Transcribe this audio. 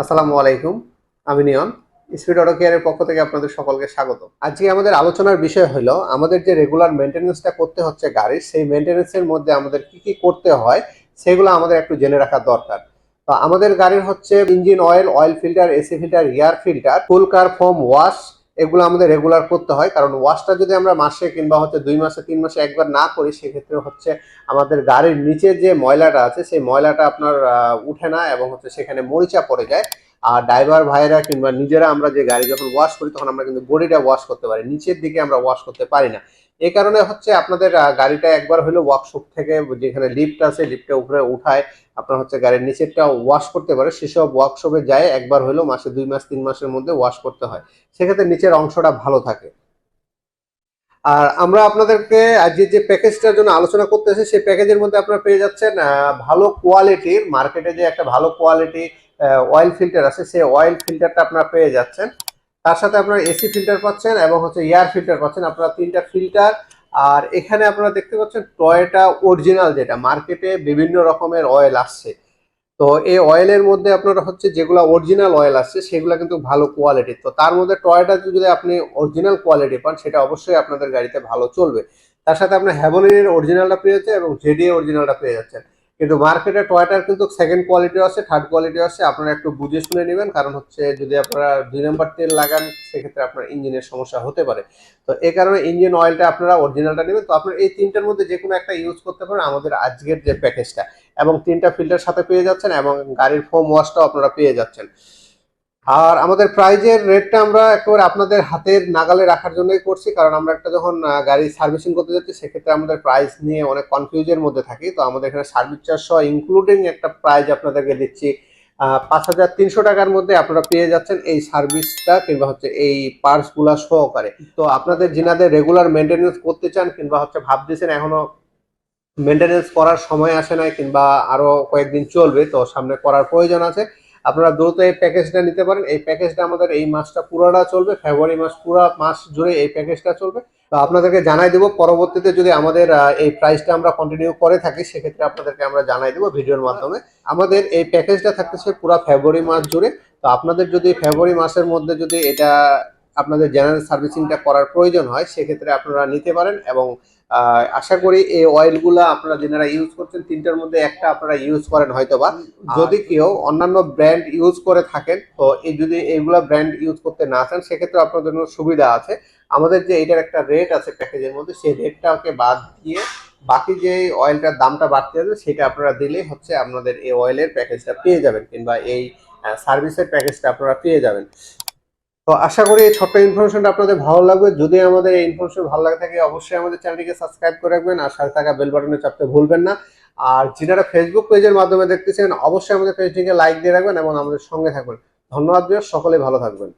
আসসালামু আলাইকুম। আমি নিয়ন। স্পিড অটো কেয়ারের পক্ষ থেকে আপনাদের সকলকে স্বাগত। আজকে আমাদের আলোচনার বিষয় হলো আমাদের যে রেগুলার মেইনটেন্যান্সটা করতে হচ্ছে গাড়ির, সেই মেইনটেন্যান্সের মধ্যে আমাদের কি করতে হয় সেগুলো আমাদের একটু জেনে রাখা দরকার। তো আমাদের গাড়ির হচ্ছে engine oil, oil filter, AC filter, air filter, full car foam wash এগুলো আমাদের রেগুলার করতে হয়। কারণ ওয়াশটা যদি আমরা মাসে কিংবা হচ্ছে ২ মাসে ৩ মাসে একবার না করি সেক্ষেত্রে হচ্ছে আমাদের গাড়ির নিচের যে ময়লাটা আছে সেই ময়লাটা আপনার উঠে না এবং হচ্ছে সেখানে মরিচা পড়ে যায়। আর ড্রাইভার ভাইরা কিংবা নিজেরা আমরা যে গাড়ি যখন ওয়াশ করি তখন আমরা কিন্তু বডিটা ওয়াশ করতে পারি, নিচের দিকে আমরা ওয়াশ করতে পারি না। এই কারণে হচ্ছে আপনাদের গাড়িটা একবার হলো ওয়ার্কশপ থেকে যেখানে লিফট আছে লিফটে উপরে উঠায় আপনার হচ্ছে গাড়ির নিচেরটা ওয়াশ করতে পারে, সেসব ওয়ার্কশপে যায় একবার হলো মাসে ২ মাস ৩ মাসের মধ্যে ওয়াশ করতে হয়। সেক্ষেত্রে নিচের অংশটা ভালো থাকে। আর আমরা আপনাদেরকে আজকে যে প্যাকেজটার জন্য আলোচনা করতেছি সেই প্যাকেজের মধ্যে আপনারা পেয়ে যাচ্ছেন ভালো কোয়ালিটির, মার্কেটে যে একটা ভালো কোয়ালিটি অয়েল ফিল্টার আছে সেই অয়েল ফিল্টারটা আপনারা পেয়ে যাচ্ছেন। তার সাথে আপনারা এসি ফিল্টার পাচ্ছেন এবং হচ্ছে এয়ার ফিল্টার পাচ্ছেন, আপনারা ৩টা ফিল্টার। আর এখানে আপনারা দেখতে পাচ্ছেন টয়োটা অরিজিনাল, যেটা মার্কেটে বিভিন্ন রকমের অয়েল আসছে। তো এই অয়েলের মধ্যে আপনারা হচ্ছে যেগুলো অরিজিনাল অয়েল আসছে সেগুলো কিন্তু ভালো কোয়ালিটির। তো তার মধ্যে টয়োটা যদি আপনি অরিজিনাল কোয়ালিটি পান সেটা অবশ্যই আপনাদের গাড়িতে ভালো চলবে। তার সাথে আপনার হ্যাভেলের অরিজিনালটা পেয়ে যাচ্ছেন এবং জেডিএ অরিজিনালটা পেয়ে যাচ্ছেন। কিন্তু মার্কেটে টয়োটার কিন্তু সেকেন্ড কোয়ালিটিও আছে, থার্ড কোয়ালিটিও আছে। আপনারা একটু বুঝে শুনে নেবেন, কারণ হচ্ছে যদি আপনারা ২ নম্বর তেল লাগান সেক্ষেত্রে আপনার ইঞ্জিনের সমস্যা হতে পারে। তো এই কারণে ইঞ্জিন অয়েলটা আপনারা অরিজিনালটা নেবেন। তো আপনারা এই ৩টার মধ্যে যে কোনো একটা ইউজ করতে পারেন আমাদের আজকের যে প্যাকেজটা, এবং ৩টা ফিল্টার সাথে পেয়ে যাচ্ছেন এবং গাড়ির ফোম ওয়াশটাও আপনারা পেয়ে যাচ্ছেন। আর আমাদের প্রাইজের রেটটা আমরা একেবারে আপনাদের হাতের নাগালে রাখার জন্যই করছি, কারণ আমরা একটা যখন গাড়ি সার্ভিসিং করতে যাচ্ছি সেক্ষেত্রে আমাদের প্রাইস নিয়ে অনেক কনফিউজের মধ্যে থাকি। তো আমাদের এখানে সার্ভিস চার্জ সহ ইনক্লুডিং একটা প্রাইজ আপনাদেরকে দিচ্ছি। ৫,৩০০ টাকার মধ্যে আপনারা পেয়ে যাচ্ছেন এই সার্ভিসটা কিংবা হচ্ছে এই পার্টসগুলা সহকারে। তো আপনাদের যিনাদের রেগুলার মেনটেন্যান্স করতে চান কিংবা হচ্ছে ভাবতেছেন এখনো মেনটেনেন্স করার সময় আসে নাই কিংবা আরো কয়েকদিন চলবে, তো সামনে করার প্রয়োজন আছে, আপনারা দ্রুত এই প্যাকেজটা নিতে পারেন। এই প্যাকেজটা আমাদের এই মাসটা পুরোটা চলবে, ফেব্রুয়ারি মাস পুরো মাস জুড়ে এই প্যাকেজটা চলবে। তো আপনাদেরকে জানাই দেবো পরবর্তীতে যদি আমাদের এই প্রাইসটা আমরা কন্টিনিউ করে থাকি সেক্ষেত্রে আপনাদেরকে আমরা জানাই দেবো ভিডিওর মাধ্যমে। আমাদের এই প্যাকেজটা থাকতেছে পুরো ফেব্রুয়ারি মাস জুড়ে। তো আপনাদের যদি ফেব্রুয়ারি মাসের মধ্যে যদি এটা আপনাদের জেনারেল সার্ভিসিংটা করার প্রয়োজন হয় সেক্ষেত্রে আপনারা নিতে পারেন। এবং আশা করি এই অয়েলগুলা আপনারা যারা ইউজ করছেন ৩টার মধ্যে একটা আপনারা ইউজ করেন হয়তোবা। যদি কেউ অন্যান্য ব্র্যান্ড ইউজ করে থাকেন তো এই যদি এইগুলা ব্র্যান্ড ইউজ করতে না চান সেক্ষেত্রে আপনাদের জন্য সুবিধা আছে। আমাদের যে এটার একটা রেট আছে প্যাকেজের মধ্যে সেই রেটটাকে বাদ দিয়ে বাকি যে অয়েলটার দামটা বাড়তে যাবে সেটা আপনারা দিলেই হচ্ছে আপনাদের এই অয়েলের প্যাকেজটা পেয়ে যাবেন কিংবা এই সার্ভিসের প্যাকেজটা আপনারা পেয়ে যাবেন। তো আশা করি এই ছোট্ট ইনফরমেশনটা আপনাদের ভালো লাগবে। যদি আমাদের এই ইনফরমেশন ভালো লাগে থাকে অবশ্যই আমাদের চ্যানেলটিকে সাবস্ক্রাইব করে রাখবেন আর সাথে থাকা বেল বাটনে চাপতে ভুলবেন না। আর যারা ফেসবুক পেজের মাধ্যমে দেখতেছেন অবশ্যই আমাদের পেজটিকে লাইক দিয়ে রাখবেন এবং আমাদের সঙ্গে থাকবেন। ধন্যবাদ, সকলে ভালো থাকবেন।